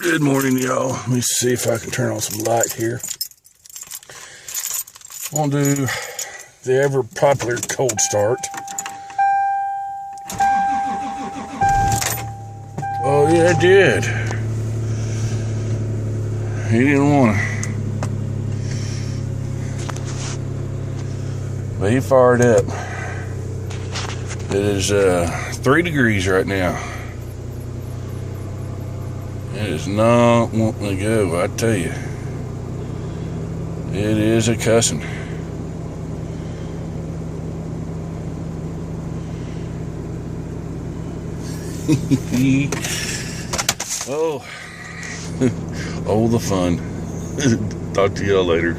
Good morning, y'all. Let me see if I can turn on some light here. I'm gonna do the ever popular cold start. Oh yeah, it did. He didn't want to. But he fired up. It is 3 degrees right now. It is not wanting to go, I tell you. It is a cussing. Oh, oh, the fun. Talk to y'all later.